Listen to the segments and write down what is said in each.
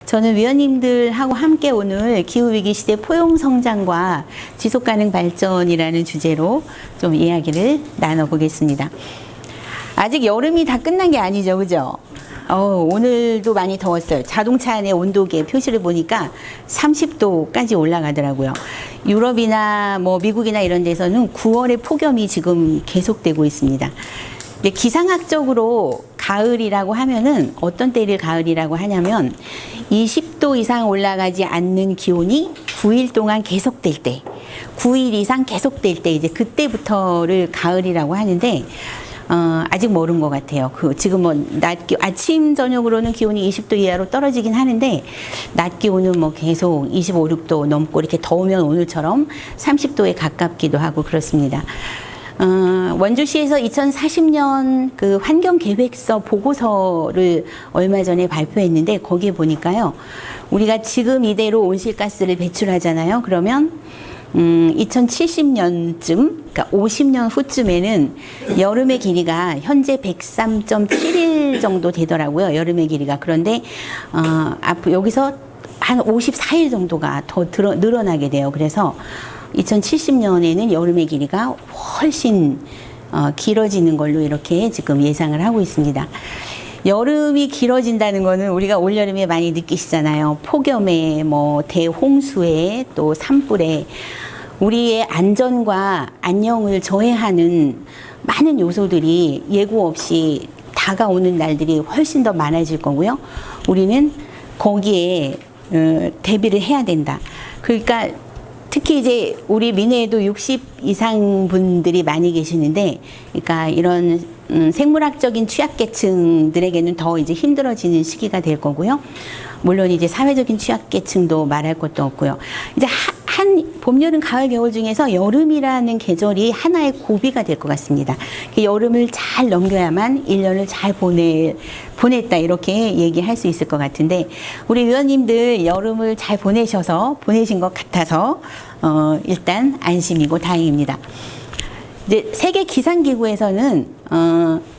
저는 위원님들하고 함께 오늘 기후위기 시대 포용성장과 지속가능 발전이라는 주제로 좀 이야기를 나눠보겠습니다. 아직 여름이 다 끝난 게 아니죠, 그죠? 오늘도 많이 더웠어요. 자동차 안에 온도계 표시를 보니까 30도까지 올라가더라고요. 유럽이나 뭐 미국이나 이런 데서는 9월에 폭염이 지금 계속되고 있습니다. 근데 기상학적으로 가을이라고 하면은 어떤 때를 가을이라고 하냐면 20도 이상 올라가지 않는 기온이 9일 동안 계속될 때, 9일 이상 계속될 때 이제 그때부터를 가을이라고 하는데 아직 모른 것 같아요. 지금 뭐 아침 저녁으로는 기온이 20도 이하로 떨어지긴 하는데 낮 기온은 뭐 계속 25, 6도 넘고 이렇게 더우면 오늘처럼 30도에 가깝기도 하고 그렇습니다. 원주시에서 2040년 그 환경계획서 보고서를 얼마 전에 발표했는데 거기에 보니까요. 우리가 지금 이대로 온실가스를 배출하잖아요. 그러면 2070년쯤, 그러니까 50년 후쯤에는 여름의 길이가 현재 103.7일 정도 되더라고요. 여름의 길이가. 그런데 앞으로 여기서 한 54일 정도가 더 늘어나게 돼요. 그래서 2070년에는 여름의 길이가 훨씬 길어지는 걸로 이렇게 지금 예상을 하고 있습니다. 여름이 길어진다는 거는 우리가 올여름에 많이 느끼시잖아요. 폭염에, 뭐, 대홍수에, 또 산불에 우리의 안전과 안녕을 저해하는 많은 요소들이 예고 없이 다가오는 날들이 훨씬 더 많아질 거고요. 우리는 거기에 대비를 해야 된다. 그러니까 특히 이제 우리 민해에도 60 이상 분들이 많이 계시는데, 그러니까 이런 생물학적인 취약계층들에게는 더 이제 힘들어지는 시기가 될 거고요. 물론 이제 사회적인 취약계층도 말할 것도 없고요. 이제 봄, 여름, 가을, 겨울 중에서 여름이라는 계절이 하나의 고비가 될 것 같습니다. 여름을 잘 넘겨야만 1년을 잘 보냈다 이렇게 얘기할 수 있을 것 같은데 우리 위원님들 여름을 잘 보내신 것 같아서 일단 안심이고 다행입니다. 이제 세계 기상기구에서는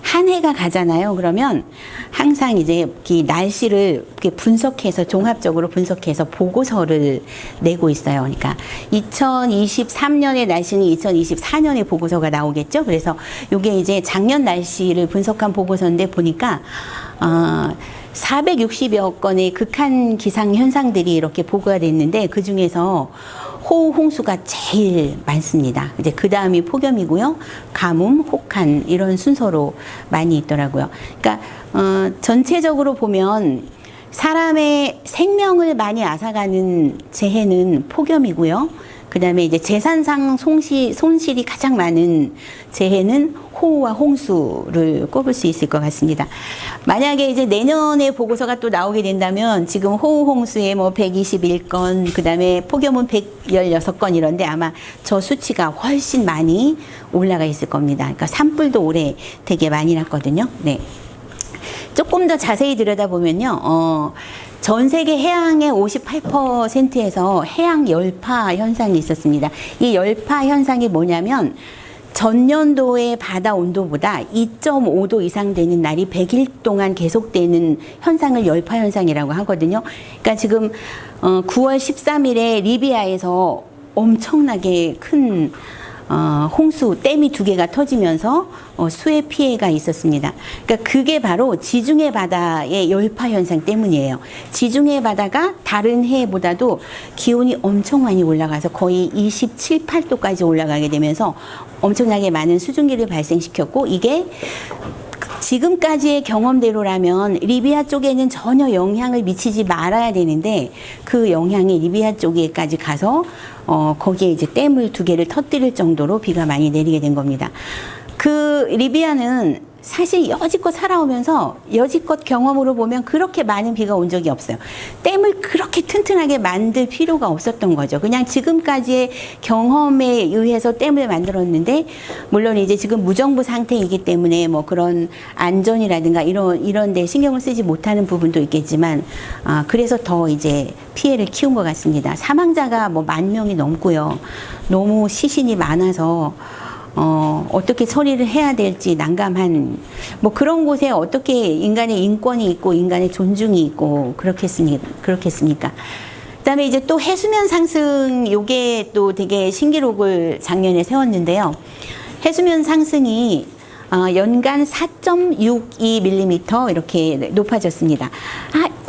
한 해가 가잖아요. 그러면 항상 이제 이 날씨를 이렇게 분석해서 종합적으로 분석해서 보고서를 내고 있어요. 그러니까 2023년의 날씨는 2024년의 보고서가 나오겠죠. 그래서 이게 이제 작년 날씨를 분석한 보고서인데 보니까 460여 건의 극한 기상 현상들이 이렇게 보고가 됐는데 그 중에서 호우, 홍수가 제일 많습니다. 이제 그 다음이 폭염이고요. 가뭄, 혹한 이런 순서로 많이 있더라고요. 그러니까 전체적으로 보면 사람의 생명을 많이 앗아가는 재해는 폭염이고요. 그 다음에 이제 재산상 손실이 가장 많은 재해는 호우와 홍수를 꼽을 수 있을 것 같습니다. 만약에 이제 내년에 보고서가 또 나오게 된다면 지금 호우, 홍수에 뭐 121건, 그 다음에 폭염은 116건 이런데 아마 저 수치가 훨씬 많이 올라가 있을 겁니다. 그러니까 산불도 올해 되게 많이 났거든요. 네. 조금 더 자세히 들여다보면요. 전 세계 해양의 58%에서 해양 열파 현상이 있었습니다. 이 열파 현상이 뭐냐면 전년도의 바다 온도보다 2.5도 이상 되는 날이 100일 동안 계속되는 현상을 열파 현상이라고 하거든요. 그러니까 지금 9월 13일에 리비아에서 엄청나게 큰 홍수, 댐이 2개가 터지면서 수해 피해가 있었습니다. 그러니까 그게 바로 지중해 바다의 열파 현상 때문이에요. 지중해 바다가 다른 해보다도 기온이 엄청 많이 올라가서 거의 27, 8도까지 올라가게 되면서 엄청나게 많은 수증기를 발생시켰고 이게 지금까지의 경험대로라면 리비아 쪽에는 전혀 영향을 미치지 말아야 되는데 그 영향이 리비아 쪽에까지 가서 거기에 이제 댐을 2개를 터뜨릴 정도로 비가 많이 내리게 된 겁니다. 그 리비아는 사실 여지껏 살아오면서 여지껏 경험으로 보면 그렇게 많은 비가 온 적이 없어요. 댐을 그렇게 튼튼하게 만들 필요가 없었던 거죠. 그냥 지금까지의 경험에 의해서 댐을 만들었는데 물론 이제 지금 무정부 상태이기 때문에 뭐 그런 안전이라든가 이런 데 신경을 쓰지 못하는 부분도 있겠지만 그래서 더 이제 피해를 키운 것 같습니다. 사망자가 뭐 10,000명이 넘고요. 너무 시신이 많아서 어떻게 처리를 해야 될지 난감한 뭐 그런 곳에 어떻게 인간의 인권이 있고 인간의 존중이 있고 그렇겠습니까? 그다음에 이제 또 해수면 상승 요게 또 되게 신기록을 작년에 세웠는데요. 해수면 상승이 연간 4.62mm 이렇게 높아졌습니다.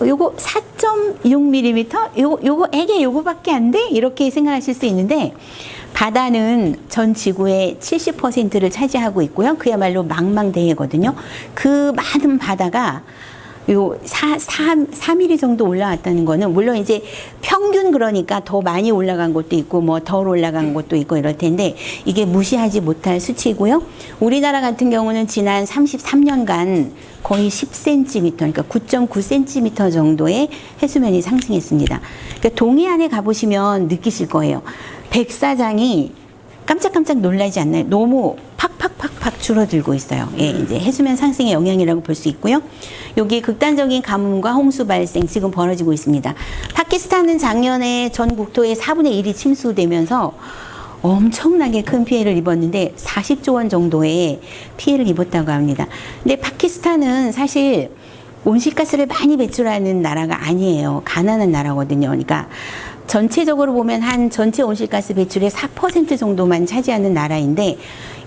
요거 4.6mm? 요거밖에 안 돼? 이렇게 생각하실 수 있는데, 바다는 전 지구의 70%를 차지하고 있고요. 그야말로 망망대해거든요. 그 많은 바다가 요 4mm 정도 올라왔다는 거는, 물론 이제 평균 그러니까 더 많이 올라간 곳도 있고 뭐 덜 올라간 곳도 있고 이럴 텐데, 이게 무시하지 못할 수치고요. 우리나라 같은 경우는 지난 33년간 거의 10cm, 그러니까 9.9cm 정도의 해수면이 상승했습니다. 그러니까 동해안에 가보시면 느끼실 거예요. 백사장이 깜짝깜짝 놀라지 않나요? 너무 팍팍팍팍 줄어들고 있어요. 예, 이제 해수면 상승의 영향이라고 볼 수 있고요. 여기 극단적인 가뭄과 홍수 발생 지금 벌어지고 있습니다. 파키스탄은 작년에 전 국토의 4분의 1이 침수되면서 엄청나게 큰 피해를 입었는데 40조 원 정도의 피해를 입었다고 합니다. 근데 파키스탄은 사실 온실가스를 많이 배출하는 나라가 아니에요. 가난한 나라거든요. 그러니까 전체적으로 보면 한 전체 온실가스 배출의 4% 정도만 차지하는 나라인데,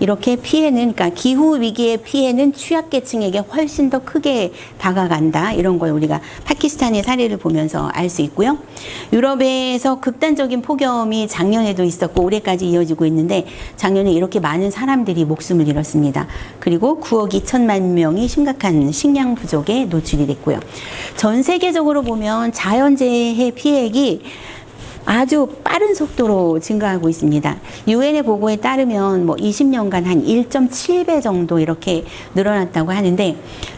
이렇게 피해는, 그러니까 기후 위기의 피해는 취약계층에게 훨씬 더 크게 다가간다, 이런 걸 우리가 파키스탄의 사례를 보면서 알 수 있고요. 유럽에서 극단적인 폭염이 작년에도 있었고 올해까지 이어지고 있는데, 작년에 이렇게 많은 사람들이 목숨을 잃었습니다. 그리고 9억 2천만 명이 심각한 식량 부족에 노출이 됐고요. 전 세계적으로 보면 자연재해 피해액이 아주 빠른 속도로 증가하고 있습니다. 유엔의 보고에 따르면 뭐 20년간 한 1.7배 정도 이렇게 늘어났다고 하는데,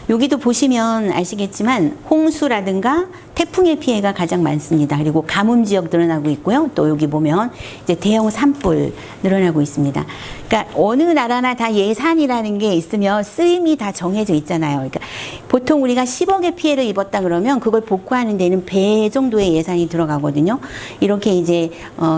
여기도 보시면 아시겠지만 홍수라든가 태풍의 피해가 가장 많습니다. 그리고 가뭄 지역 늘어나고 있고요. 또 여기 보면 이제 대형 산불 늘어나고 있습니다. 그러니까 어느 나라나 다 예산이라는 게 있으면 쓰임이 다 정해져 있잖아요. 그러니까 보통 우리가 10억의 피해를 입었다 그러면 그걸 복구하는 데는 배 정도의 예산이 들어가거든요. 이렇게 이제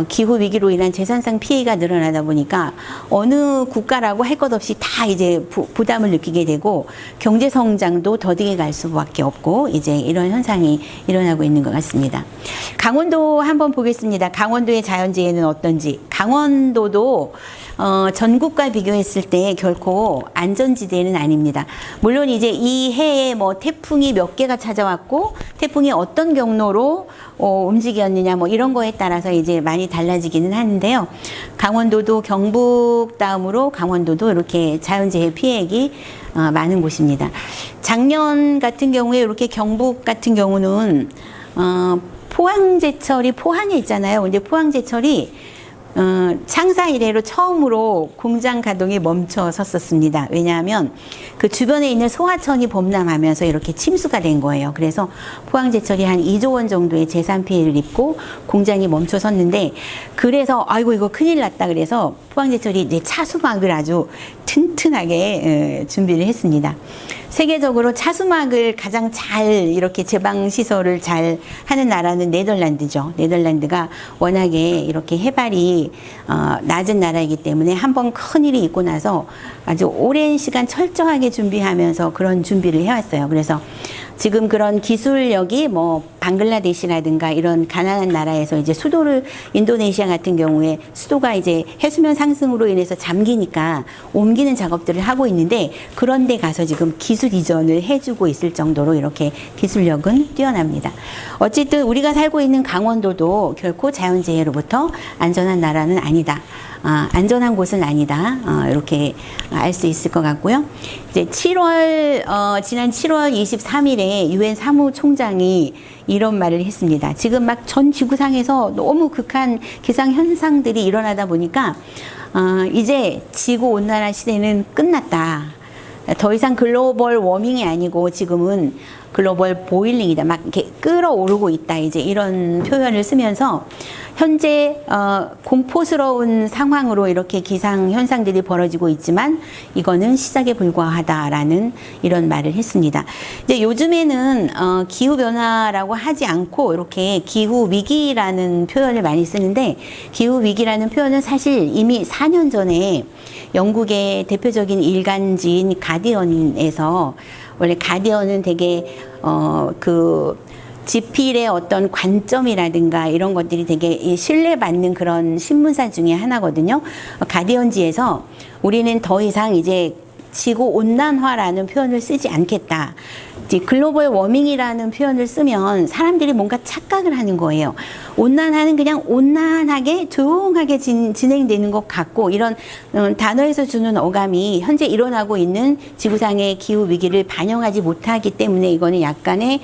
기후 위기로 인한 재산상 피해가 늘어나다 보니까 어느 국가라고 할 것 없이 다 이제 부담을 느끼게 되고, 경제 성장도 더디게 갈 수밖에 없고, 이제 이런 현상이 일어나고 있는 것 같습니다. 강원도 한번 보겠습니다. 강원도의 자연재해는 어떤지. 강원도도 전국과 비교했을 때 결코 안전지대는 아닙니다. 물론 이제 이 해에 뭐 태풍이 몇 개가 찾아왔고 태풍이 어떤 경로로 움직였느냐 뭐 이런 거에 따라서 이제 많이 달라지기는 하는데요. 강원도도 경북 다음으로 강원도도 이렇게 자연재해 피해액이 많은 곳입니다. 작년 같은 경우에 이렇게 경북 같은 경우는 포항제철이 포항에 있잖아요. 근데 포항제철이 창사 이래로 처음으로 공장 가동이 멈춰 섰었습니다. 왜냐하면 그 주변에 있는 소하천이 범람하면서 이렇게 침수가 된 거예요. 그래서 포항제철이 한 2조 원 정도의 재산 피해를 입고 공장이 멈춰 섰는데, 그래서 아이고 이거 큰일 났다 그래서 포항제철이 이제 차수막을 아주 튼튼하게 준비를 했습니다. 세계적으로 차수막을 가장 잘 이렇게 제방 시설을 잘 하는 나라는 네덜란드죠. 네덜란드가 워낙에 이렇게 해발이 낮은 나라이기 때문에 한번 큰일이 있고 나서 아주 오랜 시간 철저하게 준비하면서 그런 준비를 해왔어요. 그래서 지금 그런 기술력이 뭐 방글라데시라든가 이런 가난한 나라에서 이제 수도를, 인도네시아 같은 경우에 수도가 이제 해수면 상승으로 인해서 잠기니까 옮기는 작업들을 하고 있는데, 그런 데 가서 지금 기술 이전을 해주고 있을 정도로 이렇게 기술력은 뛰어납니다. 어쨌든 우리가 살고 있는 강원도도 결코 자연재해로부터 안전한 나라는 아니다. 안전한 곳은 아니다. 이렇게 알 수 있을 것 같고요. 이제 지난 7월 23일에 유엔 사무총장이 이런 말을 했습니다. 지금 막 전 지구상에서 너무 극한 기상 현상들이 일어나다 보니까 이제 지구 온난화 시대는 끝났다. 더 이상 글로벌 워밍이 아니고 지금은 글로벌 보일링이다. 막 이렇게 끓어오르고 있다. 이제 이런 표현을 쓰면서 현재 공포스러운 상황으로 이렇게 기상 현상들이 벌어지고 있지만 이거는 시작에 불과하다라는 이런 말을 했습니다. 이제 요즘에는 기후 변화라고 하지 않고 이렇게 기후 위기라는 표현을 많이 쓰는데, 기후 위기라는 표현은 사실 이미 4년 전에 영국의 대표적인 일간지인 가디언에서, 원래 가디언은 되게 지필의 어떤 관점이라든가 이런 것들이 되게 신뢰받는 그런 신문사 중에 하나거든요. 가디언지에서 우리는 더 이상 이제 지구 온난화라는 표현을 쓰지 않겠다. 이제 글로벌 워밍이라는 표현을 쓰면 사람들이 뭔가 착각을 하는 거예요. 온난화는 그냥 온난하게 조용하게 진행되는 것 같고, 이런 단어에서 주는 어감이 현재 일어나고 있는 지구상의 기후 위기를 반영하지 못하기 때문에 이거는 약간의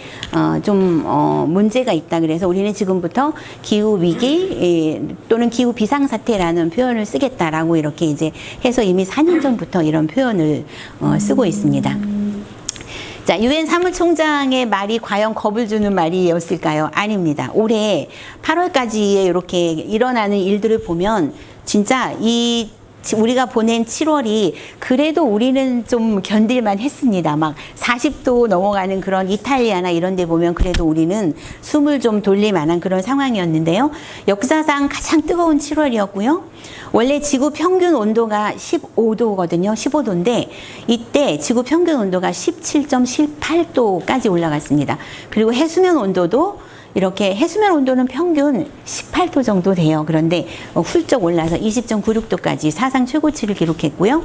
문제가 있다. 그래서 우리는 지금부터 기후 위기 또는 기후 비상사태라는 표현을 쓰겠다라고 이렇게 이제 해서 이미 4년 전부터 이런 표현을 쓰고 있습니다. 자, 유엔 사무총장의 말이 과연 겁을 주는 말이었을까요? 아닙니다. 올해 8월까지에 이렇게 일어나는 일들을 보면 진짜 우리가 보낸 7월이 그래도 우리는 좀 견딜만 했습니다. 막 40도 넘어가는 그런 이탈리아나 이런 데 보면 그래도 우리는 숨을 좀 돌릴 만한 그런 상황이었는데요. 역사상 가장 뜨거운 7월이었고요. 원래 지구 평균 온도가 15도거든요. 15도인데 이때 지구 평균 온도가 17.18도까지 올라갔습니다. 그리고 해수면 온도도 이렇게, 해수면 온도는 평균 18도 정도 돼요. 그런데 훌쩍 올라서 20.96도까지 사상 최고치를 기록했고요.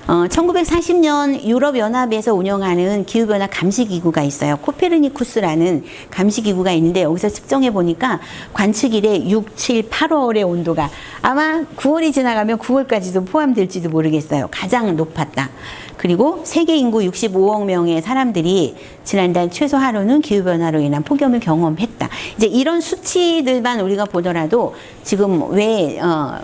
1940년 유럽연합에서 운영하는 기후변화 감시기구가 있어요. 코페르니쿠스라는 감시기구가 있는데 여기서 측정해 보니까 관측 이래 6, 7, 8월의 온도가 아마 9월이 지나가면 9월까지도 포함될지도 모르겠어요. 가장 높았다. 그리고 세계 인구 65억 명의 사람들이 지난달 최소 하루는 기후변화로 인한 폭염을 경험했다. 이제 이런 수치들만 우리가 보더라도 지금 왜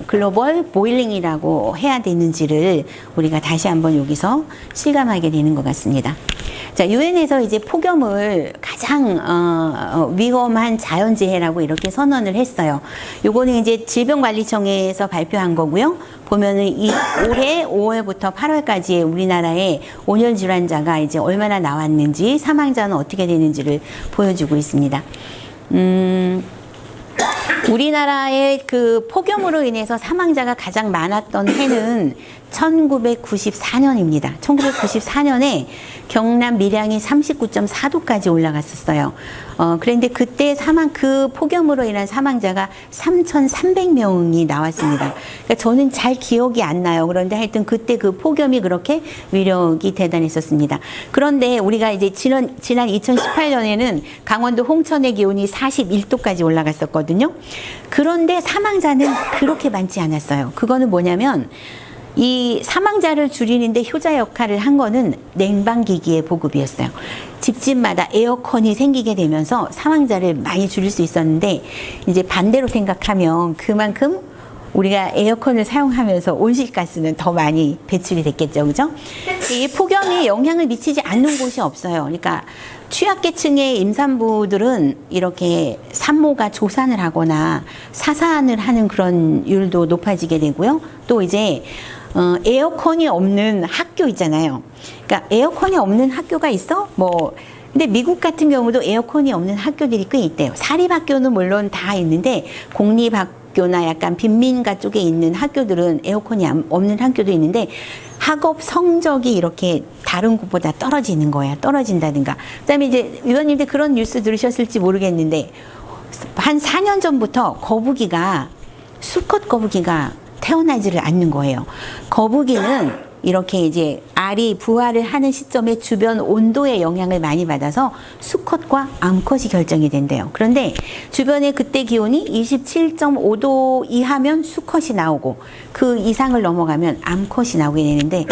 글로벌 보일링이라고 해야 되는지를 우리가 다시 한번 여기서 실감하게 되는 것 같습니다. 자, 유엔에서 이제 폭염을 가장 위험한 자연재해라고 이렇게 선언을 했어요. 요거는 이제 질병관리청에서 발표한 거고요. 보면은 올해 5월부터 8월까지의 우리나라의 온열 질환자가 이제 얼마나 나왔는지, 사망자는 어떻게 되는지를 보여주고 있습니다. 우리나라의 그 폭염으로 인해서 사망자가 가장 많았던 해는 1994년입니다. 1994년에 경남 밀양이 39.4도까지 올라갔었어요. 그런데 그때 그 폭염으로 인한 사망자가 3,300명이 나왔습니다. 그러니까 저는 잘 기억이 안 나요. 그런데 하여튼 그때 그 폭염이 그렇게 위력이 대단했었습니다. 그런데 우리가 이제 지난 2018년에는 강원도 홍천의 기온이 41도까지 올라갔었거든요. 그런데 사망자는 그렇게 많지 않았어요. 그거는 뭐냐면, 이 사망자를 줄이는데 효자 역할을 한 거는 냉방기기의 보급이었어요. 집집마다 에어컨이 생기게 되면서 사망자를 많이 줄일 수 있었는데, 이제 반대로 생각하면 그만큼 우리가 에어컨을 사용하면서 온실가스는 더 많이 배출이 됐겠죠. 그죠? 이 폭염이 영향을 미치지 않는 곳이 없어요. 그러니까 취약계층의 임산부들은 이렇게 산모가 조산을 하거나 사산을 하는 그런 율도 높아지게 되고요. 또 이제 에어컨이 없는 학교 있잖아요. 그러니까 에어컨이 없는 학교가 있어? 근데 미국 같은 경우도 에어컨이 없는 학교들이 꽤 있대요. 사립학교는 물론 다 있는데 공립학교나 약간 빈민가 쪽에 있는 학교들은 에어컨이 없는 학교도 있는데 학업 성적이 이렇게 다른 곳보다 떨어지는 거야. 떨어진다든가. 그다음에 이제 위원님들 그런 뉴스 들으셨을지 모르겠는데 한 4년 전부터 수컷 거북이가 태어나지를 않는 거예요. 거북이는 이렇게 이제 알이 부화를 하는 시점에 주변 온도의 영향을 많이 받아서 수컷과 암컷이 결정이 된대요. 그런데 주변에 그때 기온이 27.5도 이하면 수컷이 나오고 그 이상을 넘어가면 암컷이 나오게 되는데,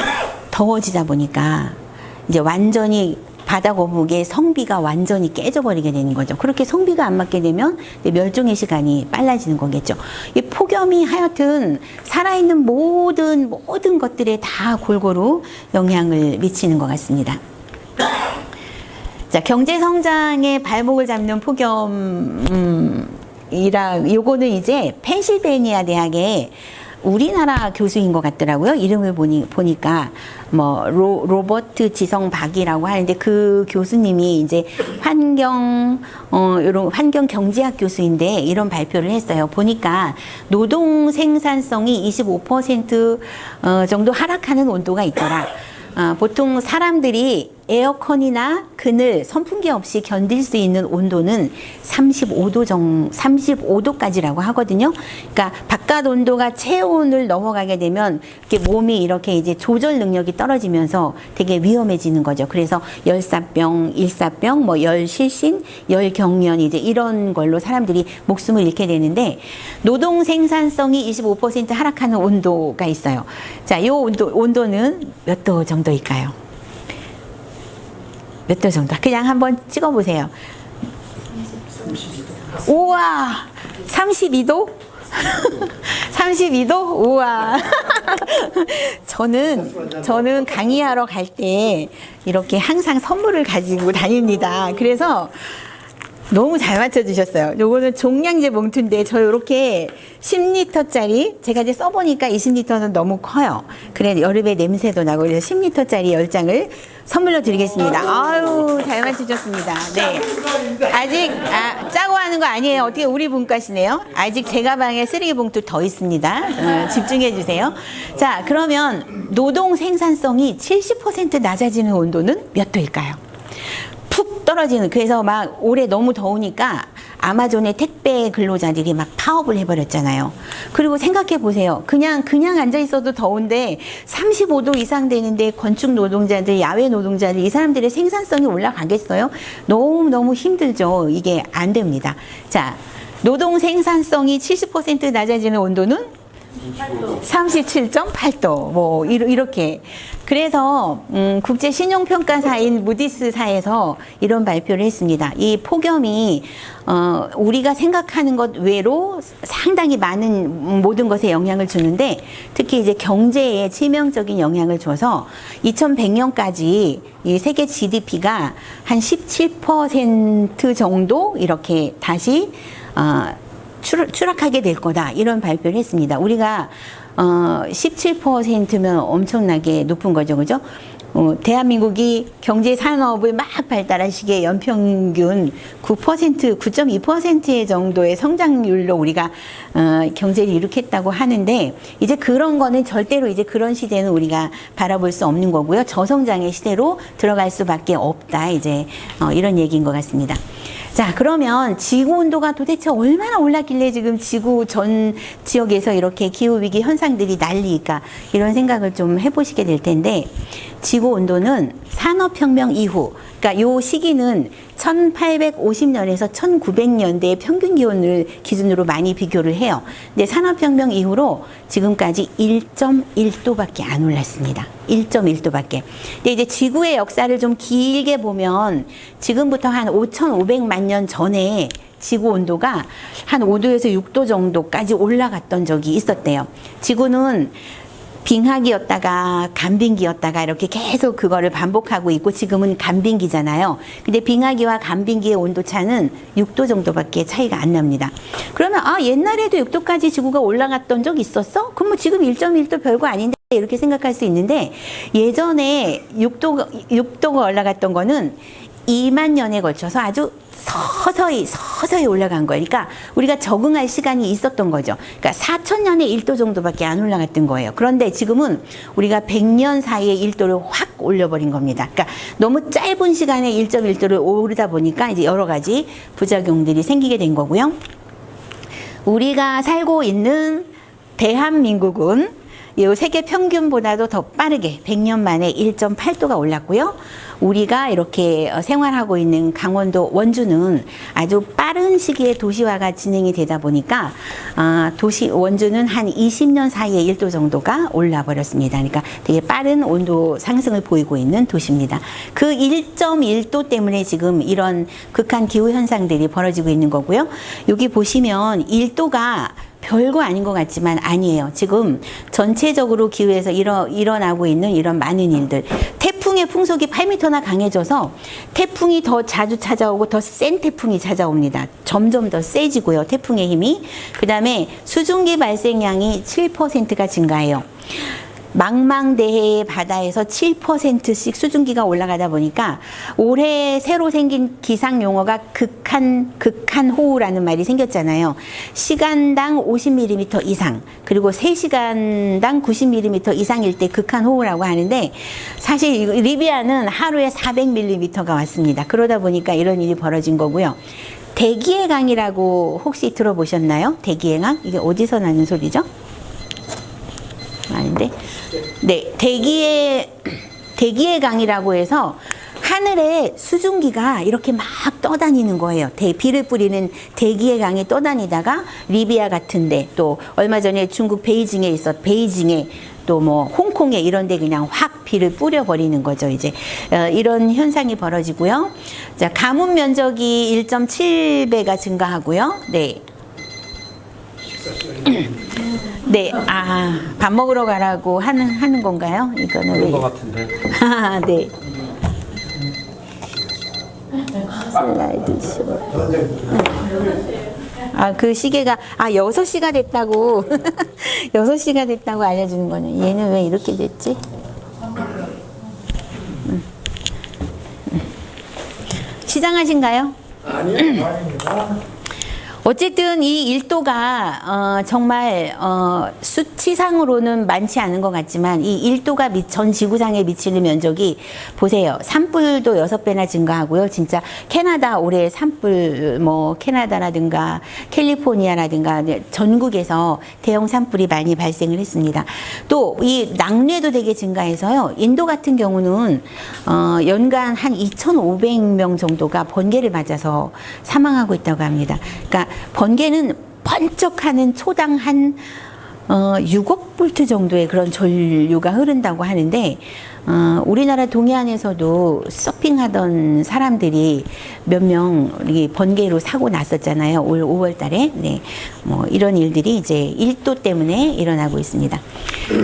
더워지다 보니까 이제 완전히 바다 거북이의 성비가 완전히 깨져버리게 되는 거죠. 그렇게 성비가 안 맞게 되면 멸종의 시간이 빨라지는 거겠죠. 이 폭염이 하여튼 살아있는 모든 것들에 다 골고루 영향을 미치는 것 같습니다. 자, 경제 성장의 발목을 잡는 폭염, 요거는 이제 펜실베니아 대학의 우리나라 교수인 것 같더라고요. 이름을 보니까 뭐 로버트 지성박이라고 하는데 그 교수님이 이제 이런 환경 경제학 교수인데 이런 발표를 했어요. 보니까 노동 생산성이 25% 정도 하락하는 온도가 있더라. 보통 사람들이 에어컨이나 그늘, 선풍기 없이 견딜 수 있는 온도는 35도까지라고 하거든요. 그러니까 바깥 온도가 체온을 넘어가게 되면 이렇게 몸이 이렇게 이제 조절 능력이 떨어지면서 되게 위험해지는 거죠. 그래서 열사병, 일사병, 뭐 열실신, 열경련 이제 이런 걸로 사람들이 목숨을 잃게 되는데 노동 생산성이 25% 하락하는 온도가 있어요. 자, 이 온도는 몇 도 정도일까요? 몇 도 정도? 그냥 한번 찍어보세요. 32도. 우와! 32도? 32도? 우와! 저는 강의하러 갈 때 이렇게 항상 선물을 가지고 다닙니다. 그래서 너무 잘 맞춰주셨어요. 요거는 종량제 봉투인데 저 요렇게 10리터짜리 제가 이제 써보니까 20리터는 너무 커요. 그래 여름에 냄새도 나고 그래서 10리터짜리 10장을 선물로 드리겠습니다. 아유 잘 맞추셨습니다. 네. 아직 짜고 하는 거 아니에요. 어떻게 우리 분과시네요. 아직 제 가방에 쓰레기 봉투 더 있습니다. 집중해 주세요. 자 그러면 노동 생산성이 70% 낮아지는 온도는 몇 도일까요? 푹 떨어지는. 그래서 막 올해 너무 더우니까 아마존의 택배 근로자들이 막 파업을 해버렸잖아요. 그리고 생각해 보세요. 그냥 앉아 있어도 더운데 35도 이상 되는데 건축 노동자들, 야외 노동자들 이 사람들의 생산성이 올라가겠어요? 너무 힘들죠. 이게 안 됩니다. 자, 노동 생산성이 70% 낮아지는 온도는 37.8도 뭐 이렇게. 그래서 국제 신용평가사인 무디스사에서 이런 발표를 했습니다. 이 폭염이 우리가 생각하는 것 외로 상당히 많은 모든 것에 영향을 주는데 특히 이제 경제에 치명적인 영향을 줘서 2100년까지 이 세계 GDP가 한 17% 정도 이렇게 다시 추락하게 될 거다 이런 발표를 했습니다. 우리가 17%면 엄청나게 높은 거죠, 그죠? 대한민국이 경제 산업을 막 발달한 시기에 연평균 9.2% 정도의 성장률로 우리가 경제를 이룩했다고 하는데 이제 그런 거는 절대로 이제 그런 시대는 우리가 바라볼 수 없는 거고요. 저성장의 시대로 들어갈 수밖에 없다. 이제 이런 얘기인 것 같습니다. 자, 그러면 지구 온도가 도대체 얼마나 올랐길래 지금 지구 전 지역에서 이렇게 기후위기 현상들이 난리일까? 이런 생각을 좀 해보시게 될 텐데, 지구 온도는 산업혁명 이후, 그러니까 요 시기는 1850년에서 1900년대의 평균 기온을 기준으로 많이 비교를 해요. 근데 산업혁명 이후로 지금까지 1.1도밖에 안 올랐습니다. 1.1도밖에. 근데 이제 지구의 역사를 좀 길게 보면 지금부터 한 5,500만 년 전에 지구 온도가 한 5도에서 6도 정도까지 올라갔던 적이 있었대요. 지구는 빙하기였다가 간빙기였다가 이렇게 계속 그거를 반복하고 있고 지금은 간빙기잖아요. 근데 빙하기와 간빙기의 온도 차는 6도 정도밖에 차이가 안 납니다. 그러면 옛날에도 6도까지 지구가 올라갔던 적 있었어? 그럼 뭐 지금 1.1도 별거 아닌데 이렇게 생각할 수 있는데 예전에 6도가 올라갔던 거는 2만 년에 걸쳐서 아주 서서히 올라간 거예요. 그러니까 우리가 적응할 시간이 있었던 거죠. 그러니까 4,000년에 1도 정도밖에 안 올라갔던 거예요. 그런데 지금은 우리가 100년 사이에 1도를 확 올려버린 겁니다. 그러니까 너무 짧은 시간에 1.1도를 오르다 보니까 이제 여러 가지 부작용들이 생기게 된 거고요. 우리가 살고 있는 대한민국은 이 세계 평균보다도 더 빠르게 100년 만에 1.8도가 올랐고요. 우리가 이렇게 생활하고 있는 강원도 원주는 아주 빠른 시기에 도시화가 진행이 되다 보니까 원주는 한 20년 사이에 1도 정도가 올라 버렸습니다. 그러니까 되게 빠른 온도 상승을 보이고 있는 도시입니다. 그 1.1도 때문에 지금 이런 극한 기후 현상들이 벌어지고 있는 거고요. 여기 보시면 1도가 별거 아닌 것 같지만 아니에요. 지금 전체적으로 기후에서 일어나고 있는 이런 많은 일들. 태풍의 풍속이 8m나 강해져서 태풍이 더 자주 찾아오고 더 센 태풍이 찾아옵니다. 점점 더 세지고요. 태풍의 힘이. 그 다음에 수증기 발생량이 7%가 증가해요. 망망대해의 바다에서 7%씩 수증기가 올라가다 보니까 올해 새로 생긴 기상 용어가 극한호우라는 말이 생겼잖아요. 시간당 50mm 이상, 그리고 3시간당 90mm 이상일 때 극한호우라고 하는데, 사실 리비아는 하루에 400mm가 왔습니다. 그러다 보니까 이런 일이 벌어진 거고요. 대기의 강이라고 혹시 들어보셨나요? 대기의 강? 이게 어디서 나는 소리죠? 아닌데? 네, 대기의 강이라고 해서 하늘에 수증기가 이렇게 막 떠다니는 거예요. 비를 뿌리는 대기의 강이 떠다니다가 리비아 같은데, 또 얼마 전에 중국 베이징에 또 뭐 홍콩에 이런 데 그냥 확 비를 뿌려버리는 거죠. 이제 이런 현상이 벌어지고요. 자, 가뭄 면적이 1.7배가 증가하고요. 네. 네, 밥 먹으러 가라고 하는 건가요? 이거는 그런 것 같은데. 네. 슬라이드 쇼. 그 시계가 6시가 됐다고 6시가 됐다고 알려주는 거는, 얘는 왜 이렇게 됐지? 시장하신가요? 아니요, 아닙니다. 어쨌든 이 일도가 정말 수치상으로는 많지 않은 것 같지만, 이 일도가 전 지구상에 미치는 면적이 보세요. 산불도 6배나 증가하고요. 진짜 캐나다 올해 산불, 뭐 캐나다라든가 캘리포니아라든가 전국에서 대형 산불이 많이 발생을 했습니다. 또 이 낙뢰도 되게 증가해서요. 인도 같은 경우는 연간 한 2,500명 정도가 번개를 맞아서 사망하고 있다고 합니다. 그러니까 번개는 번쩍하는 초당 한 6억 볼트 정도의 그런 전류가 흐른다고 하는데, 우리나라 동해안에서도 서핑하던 사람들이 몇 명 번개로 사고 났었잖아요. 올 5월 달에. 네. 뭐 이런 일들이 이제 1도 때문에 일어나고 있습니다.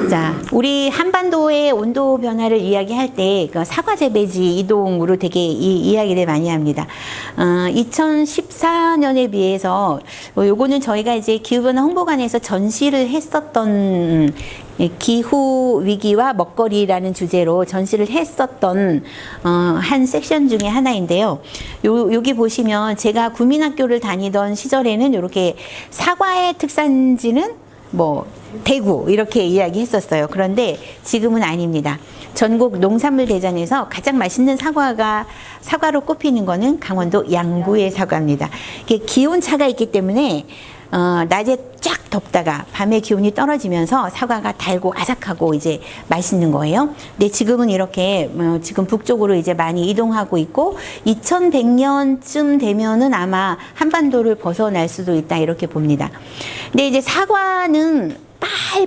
자, 우리 한반도의 온도 변화를 이야기할 때 그 사과 재배지 이동으로 되게 이야기를 많이 합니다. 2014년에 비해서 요거는 저희가 이제 기후변화 홍보관에서 전시를 했었던 기후 위기와 먹거리라는 주제로 전시를 했었던 한 섹션 중에 하나인데요. 여기 보시면 제가 국민학교를 다니던 시절에는 이렇게 사과의 특산지는 뭐 대구 이렇게 이야기했었어요. 그런데 지금은 아닙니다. 전국 농산물 대전에서 가장 맛있는 사과로 꼽히는 거는 강원도 양구의 사과입니다. 이게 기온차가 있기 때문에 낮에 쫙 덥다가 밤에 기온이 떨어지면서 사과가 달고 아삭하고 이제 맛있는 거예요. 근데 지금은 이렇게 지금 북쪽으로 이제 많이 이동하고 있고, 2100년쯤 되면은 아마 한반도를 벗어날 수도 있다 이렇게 봅니다. 근데 이제 사과는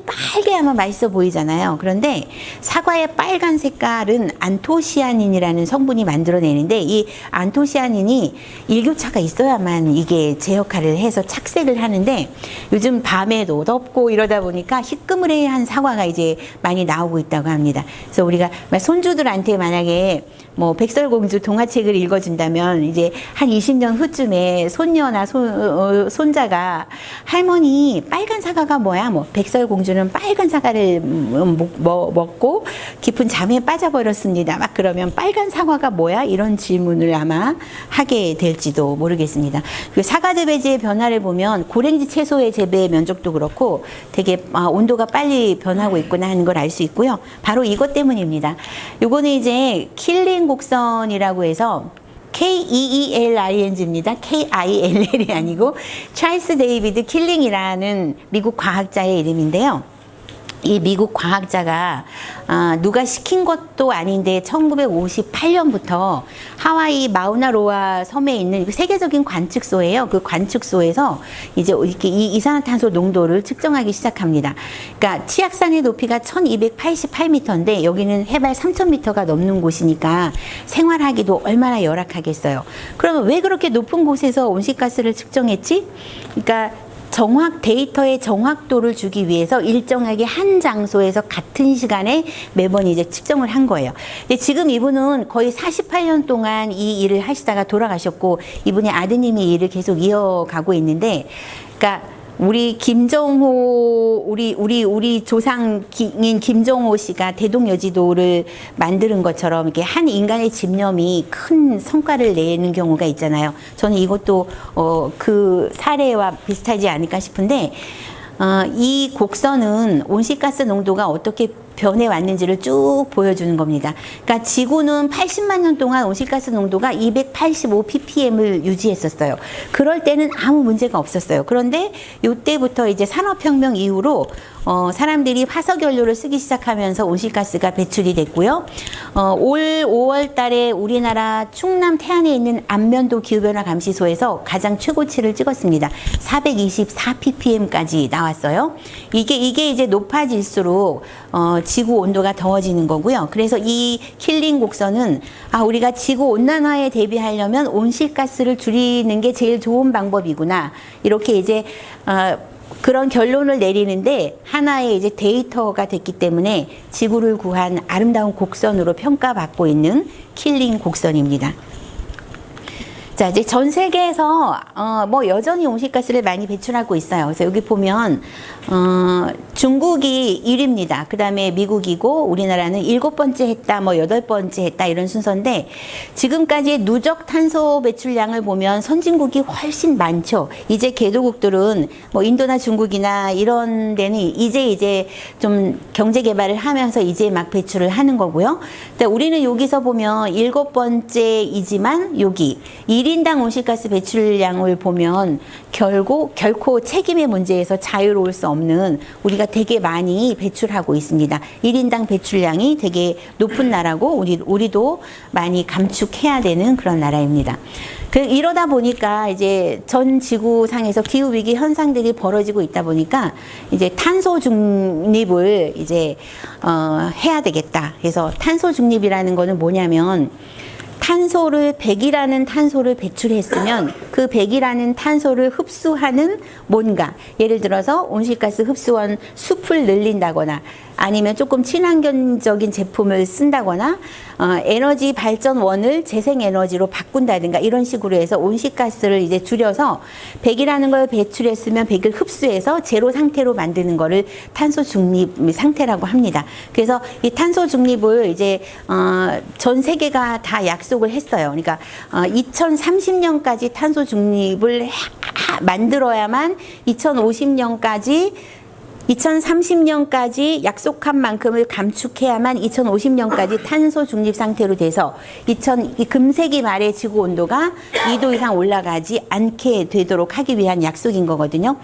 빨개야만 맛있어 보이잖아요. 그런데 사과의 빨간 색깔은 안토시아닌이라는 성분이 만들어내는데, 이 안토시아닌이 일교차가 있어야만 이게 제 역할을 해서 착색을 하는데, 요즘 밤에도 덥고 이러다 보니까 희끄무레한 사과가 이제 많이 나오고 있다고 합니다. 그래서 우리가 손주들한테 만약에 뭐 백설공주 동화책을 읽어준다면 이제 한 20년 후쯤에 손녀나 손자가 할머니 빨간 사과가 뭐야? 뭐 백설공주는 빨간 사과를 먹고 깊은 잠에 빠져버렸습니다. 막 그러면 빨간 사과가 뭐야? 이런 질문을 아마 하게 될지도 모르겠습니다. 그 사과 재배지의 변화를 보면 고랭지 채소의 재배 면적도 그렇고 되게 온도가 빨리 변하고 있구나 하는 걸 알 수 있고요. 바로 이것 때문입니다. 요거는 이제 킬링 곡선이라고 해서 KEELING입니다. KILL이 아니고 찰스 데이비드 킬링이라는 미국 과학자의 이름인데요. 이 미국 과학자가 누가 시킨 것도 아닌데 1958년부터 하와이 마우나로아 섬에 있는 세계적인 관측소예요. 그 관측소에서 이제 이렇게 이 이산화탄소 농도를 측정하기 시작합니다. 그러니까 치악산의 높이가 1288m인데 여기는 해발 3000m가 넘는 곳이니까 생활하기도 얼마나 열악하겠어요. 그러면 왜 그렇게 높은 곳에서 온실가스를 측정했지? 그러니까 데이터의 정확도를 주기 위해서 일정하게 한 장소에서 같은 시간에 매번 이제 측정을 한 거예요. 근데 지금 이분은 거의 48년 동안 이 일을 하시다가 돌아가셨고, 이분의 아드님이 이 일을 계속 이어가고 있는데, 그러니까 우리 김정호, 우리 조상인 김정호 씨가 대동여지도를 만드는 것처럼 이렇게 한 인간의 집념이 큰 성과를 내는 경우가 있잖아요. 저는 이것도 그 사례와 비슷하지 않을까 싶은데, 이 곡선은 온실가스 농도가 어떻게 변해왔는지를 쭉 보여주는 겁니다. 그러니까 지구는 80만 년 동안 온실가스 농도가 285 ppm을 유지했었어요. 그럴 때는 아무 문제가 없었어요. 그런데 이때부터 이제 산업혁명 이후로 사람들이 화석연료를 쓰기 시작하면서 온실가스가 배출이 됐고요. 올 5월 달에 우리나라 충남 태안에 있는 안면도 기후변화 감시소에서 가장 최고치를 찍었습니다. 424 ppm까지 나왔어요. 이게 이제 높아질수록 지구 온도가 더워지는 거고요. 그래서 이 킬링 곡선은 우리가 지구 온난화에 대비하려면 온실가스를 줄이는 게 제일 좋은 방법이구나. 이렇게 이제 그런 결론을 내리는데 하나의 이제 데이터가 됐기 때문에 지구를 구한 아름다운 곡선으로 평가받고 있는 킬링 곡선입니다. 자, 이제 전 세계에서 뭐 여전히 온실가스를 많이 배출하고 있어요. 그래서 여기 보면 중국이 1위입니다. 그 다음에 미국이고 우리나라는 7번째 했다, 뭐 8번째 했다 이런 순서인데, 지금까지의 누적 탄소 배출량을 보면 선진국이 훨씬 많죠. 이제 개도국들은 뭐 인도나 중국이나 이런 데는 이제 좀 경제 개발을 하면서 이제 막 배출을 하는 거고요. 근데 우리는 여기서 보면 7번째이지만 여기 1인당 온실가스 배출량을 보면 결코 책임의 문제에서 자유로울 수 없는, 우리가 되게 많이 배출하고 있습니다. 1인당 배출량이 되게 높은 나라고 우리도 많이 감축해야 되는 그런 나라입니다. 이러다 보니까 이제 전 지구상에서 기후위기 현상들이 벌어지고 있다 보니까 이제 탄소 중립을 이제 해야 되겠다. 그래서 탄소 중립이라는 거는 뭐냐면, 탄소를 100이라는 탄소를 배출했으면 그 100이라는 탄소를 흡수하는 뭔가, 예를 들어서 온실가스 흡수원 숲을 늘린다거나 아니면 조금 친환경적인 제품을 쓴다거나 에너지 발전원을 재생에너지로 바꾼다든가 이런 식으로 해서 온실가스를 이제 줄여서 100이라는 걸 배출했으면 100을 흡수해서 제로 상태로 만드는 거를 탄소 중립 상태라고 합니다. 그래서 이 탄소 중립을 이제 전 세계가 다 약속을 했어요. 그러니까 2030년까지 탄소 중립을 만들어야만 2030년까지 약속한 만큼을 감축해야만 2050년까지 탄소 중립 상태로 돼서 금세기 말에 지구 온도가 2도 이상 올라가지 않게 되도록 하기 위한 약속인 거거든요.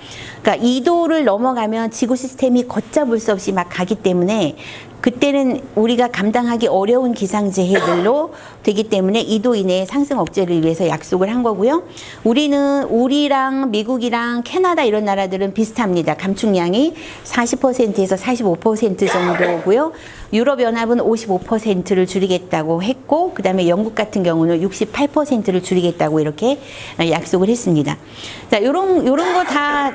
그러니까 2도를 넘어가면 지구 시스템이 걷잡을 수 없이 막 가기 때문에 그때는 우리가 감당하기 어려운 기상재해들로 되기 때문에 2도 이내의 상승 억제를 위해서 약속을 한 거고요. 우리랑 미국이랑 캐나다 이런 나라들은 비슷합니다. 감축량이 40%에서 45% 정도고요. 유럽연합은 55%를 줄이겠다고 했고, 그 다음에 영국 같은 경우는 68%를 줄이겠다고 이렇게 약속을 했습니다. 자, 요런 거 다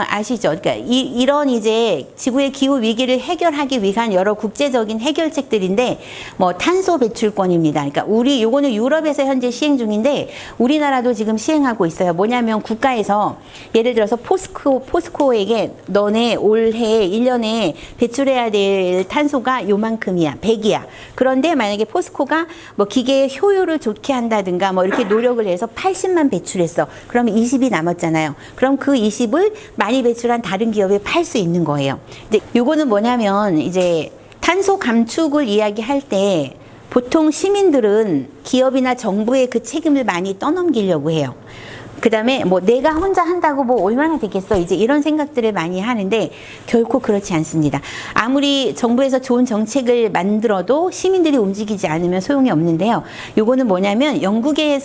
아시죠? 그러니까 이런 이제 지구의 기후 위기를 해결하기 위한 여러 국제적인 해결책들인데, 뭐 탄소 배출권입니다. 그러니까 요거는 유럽에서 현재 시행 중인데 우리나라도 지금 시행하고 있어요. 뭐냐면 국가에서 예를 들어서 포스코에게 너네 올해 1년에 배출해야 될 탄소가 요만큼이야, 100이야. 그런데 만약에 포스코가 뭐 기계의 효율을 좋게 한다든가 뭐 이렇게 노력을 해서 80만 배출했어. 그러면 20이 남았잖아요. 그럼 그 20을 많이 배출한 다른 기업에 팔 수 있는 거예요. 근데 요거는 뭐냐면 이제 탄소 감축을 이야기할 때 보통 시민들은 기업이나 정부의 그 책임을 많이 떠넘기려고 해요. 그 다음에 뭐 내가 혼자 한다고 뭐 얼마나 되겠어, 이제 이런 생각들을 많이 하는데 결코 그렇지 않습니다. 아무리 정부에서 좋은 정책을 만들어도 시민들이 움직이지 않으면 소용이 없는데요. 요거는 뭐냐면 영국이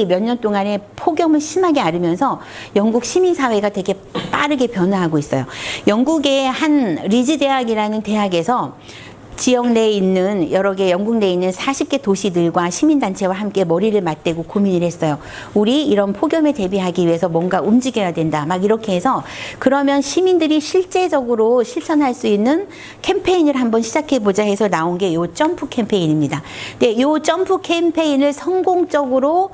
몇 년 동안에 폭염을 심하게 앓으면서 영국 시민사회가 되게 빠르게 변화하고 있어요. 영국의 한 리즈 대학이라는 대학에서 지역 내에 있는 여러 개 영국 내에 있는 40개 도시들과 시민단체와 함께 머리를 맞대고 고민을 했어요. 우리 이런 폭염에 대비하기 위해서 뭔가 움직여야 된다. 막 이렇게 해서 그러면 시민들이 실제적으로 실천할 수 있는 캠페인을 한번 시작해보자 해서 나온 게 요 점프 캠페인입니다. 네, 요 점프 캠페인을 성공적으로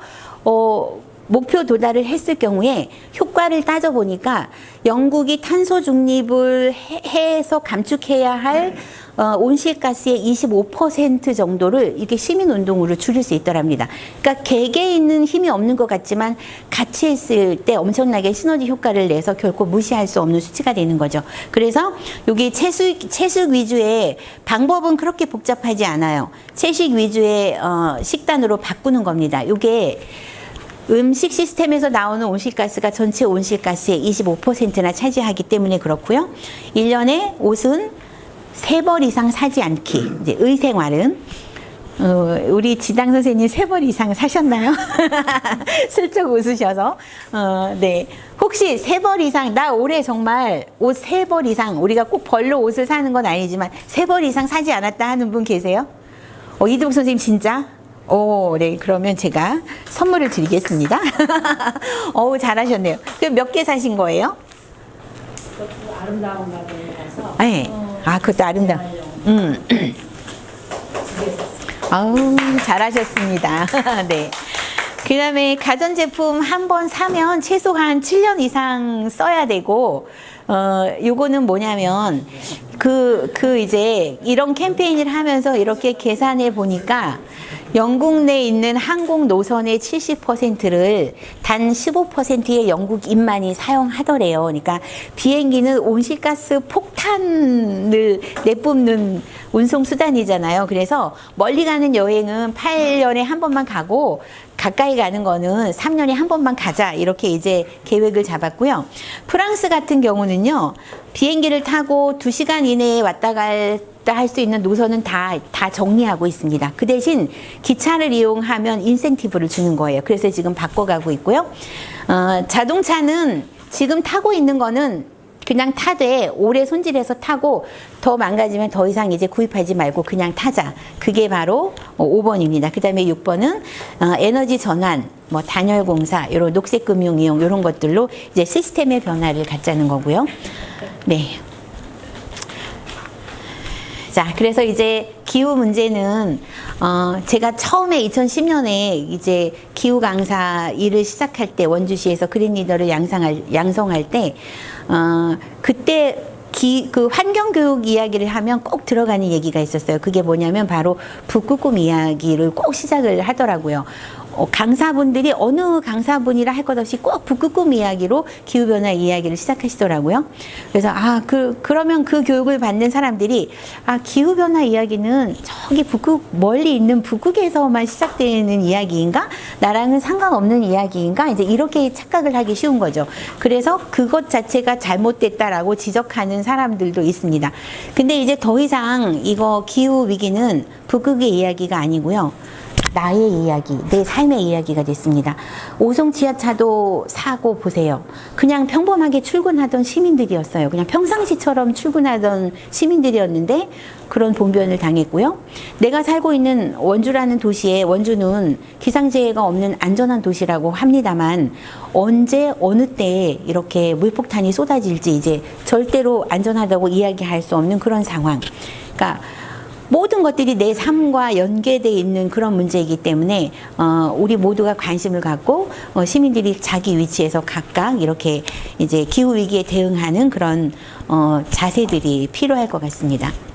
목표 도달을 했을 경우에 효과를 따져보니까 영국이 탄소 중립을 해서 감축해야 할 온실가스의 25% 정도를 이게 시민운동으로 줄일 수 있더랍니다. 그러니까 개개에 있는 힘이 없는 것 같지만 같이 했을 때 엄청나게 시너지 효과를 내서 결코 무시할 수 없는 수치가 되는 거죠. 그래서 여기 채식 위주의 방법은 그렇게 복잡하지 않아요. 채식 위주의 식단으로 바꾸는 겁니다. 이게 음식 시스템에서 나오는 온실가스가 전체 온실가스의 25%나 차지하기 때문에 그렇고요. 1년에 옷은 3벌 이상 사지 않기. 이제 의생활은 우리 지당 선생님 3벌 이상 사셨나요? 슬쩍 웃으셔서. 네. 혹시 3벌 이상, 나 올해 정말 옷 3벌 이상, 우리가 꼭 벌로 옷을 사는 건 아니지만 3벌 이상 사지 않았다 하는 분 계세요? 이두복 선생님 진짜? 네. 그러면 제가 선물을 드리겠습니다. 잘하셨네요. 그럼 몇 개 사신 거예요? 그것도 아름다운 가게라서. 네. 그것도 아름다워. 아우, 잘하셨습니다. 네. 그 다음에 가전제품 한 번 사면 최소한 7년 이상 써야 되고, 요거는 뭐냐면, 이제 이런 캠페인을 하면서 이렇게 계산해 보니까 영국 내에 있는 항공 노선의 70%를 단 15%의 영국인만이 사용하더래요. 그러니까 비행기는 온실가스 폭탄을 내뿜는 운송수단이잖아요. 그래서 멀리 가는 여행은 8년에 한 번만 가고 가까이 가는 거는 3년에 한 번만 가자 이렇게 이제 계획을 잡았고요. 프랑스 같은 경우는요. 비행기를 타고 2시간 이내에 왔다 갔다 할 수 있는 노선은 다 정리하고 있습니다. 그 대신 기차를 이용하면 인센티브를 주는 거예요. 그래서 지금 바꿔가고 있고요. 자동차는 지금 타고 있는 거는 그냥 타되 오래 손질해서 타고 더 망가지면 더 이상 이제 구입하지 말고 그냥 타자. 그게 바로 5번입니다. 그 다음에 6번은 에너지 전환, 단열 공사, 이런 녹색 금융 이용 이런 것들로 이제 시스템의 변화를 갖자는 거고요. 네. 자, 그래서 이제 기후 문제는 제가 처음에 2010년에 이제 기후 강사 일을 시작할 때 원주시에서 그린 리더를 양성할 때 그때 그 환경 교육 이야기를 하면 꼭 들어가는 얘기가 있었어요. 그게 뭐냐면 바로 북극곰 이야기를 꼭 시작을 하더라고요. 강사분들이 어느 강사분이라 할 것 없이 꼭 북극곰 이야기로 기후변화 이야기를 시작하시더라고요. 그래서 그러면 그 교육을 받는 사람들이 기후변화 이야기는 저기 멀리 있는 북극에서만 시작되는 이야기인가? 나랑은 상관없는 이야기인가? 이제 이렇게 착각을 하기 쉬운 거죠. 그래서 그것 자체가 잘못됐다라고 지적하는 사람들도 있습니다. 근데 이제 더 이상 이거 기후 위기는 북극의 이야기가 아니고요. 나의 이야기, 내 삶의 이야기가 됐습니다. 오송 지하차도 사고 보세요. 그냥 평범하게 출근하던 시민들이었어요. 그냥 평상시처럼 출근하던 시민들이었는데 그런 봉변을 당했고요. 내가 살고 있는 원주라는 도시에 원주는 기상재해가 없는 안전한 도시라고 합니다만 언제 어느 때에 이렇게 물폭탄이 쏟아질지 이제 절대로 안전하다고 이야기할 수 없는 그런 상황. 그러니까 모든 것들이 내 삶과 연계되어 있는 그런 문제이기 때문에 우리 모두가 관심을 갖고 시민들이 자기 위치에서 각각 이렇게 이제 기후 위기에 대응하는 그런 자세들이 필요할 것 같습니다.